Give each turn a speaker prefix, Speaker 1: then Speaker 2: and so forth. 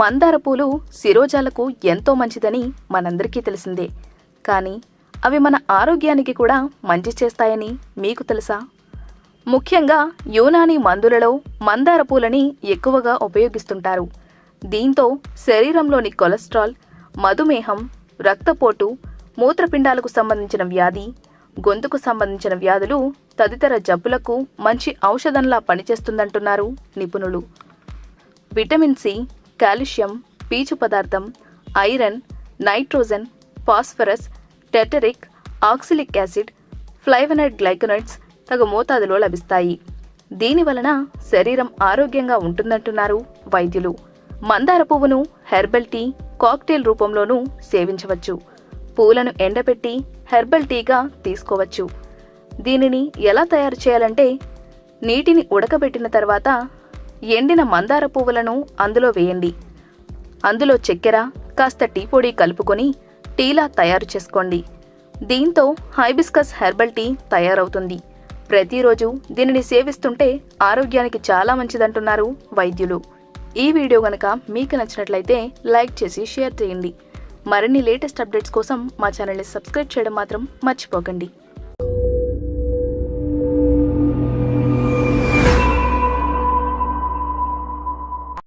Speaker 1: మందార పూలు శిరోజాలకు ఎంతో మంచిదని మనందరికీ తెలిసిందే. కానీ అవి మన ఆరోగ్యానికి కూడా మంచి చేస్తాయని మీకు తెలుసా? ముఖ్యంగా యూనానీ మందులలో మందార పూలని ఎక్కువగా ఉపయోగిస్తుంటారు. దీంతో శరీరంలోని కొలెస్ట్రాల్, మధుమేహం, రక్తపోటు, మూత్రపిండాలకు సంబంధించిన వ్యాధి, గొంతుకు సంబంధించిన వ్యాధులు తదితర జబ్బులకు మంచి ఔషధంలా పనిచేస్తుందంటున్నారు నిపుణులు. విటమిన్ సి, కాల్షియం, పీచు పదార్థం, ఐరన్, నైట్రోజన్, ఫాస్ఫరస్, టెటరిక్, ఆక్సిలిక్ యాసిడ్, ఫ్లైవనైడ్ గ్లైకోనైడ్స్ తగు మోతాదులో లభిస్తాయి. దీనివలన శరీరం ఆరోగ్యంగా ఉంటుందంటున్నారు వైద్యులు. మందార పువ్వును హెర్బల్ టీ, కాక్టైల్ రూపంలోనూ సేవించవచ్చు. పూలను ఎండబెట్టి హెర్బల్ టీగా తీసుకోవచ్చు. దీనిని ఎలా తయారు చేయాలంటే, నీటిని ఉడకబెట్టిన తర్వాత ఎండిన మందార పువ్వులను అందులో వేయండి. అందులో చక్కెర, కాస్త టీ పొడి కలుపుకొని టీలా తయారు చేసుకోండి. దీంతో హైబిస్కస్ హెర్బల్ టీ తయారవుతుంది. ప్రతిరోజు దీనిని సేవిస్తుంటే ఆరోగ్యానికి చాలా మంచిదంటున్నారు వైద్యులు. ఈ వీడియో గనక మీకు నచ్చినట్లయితే లైక్ చేసి షేర్ చేయండి. మరిన్ని లేటెస్ట్ అప్డేట్స్ కోసం మా ఛానల్ని సబ్స్క్రైబ్ చేయడం మాత్రం మర్చిపోకండి.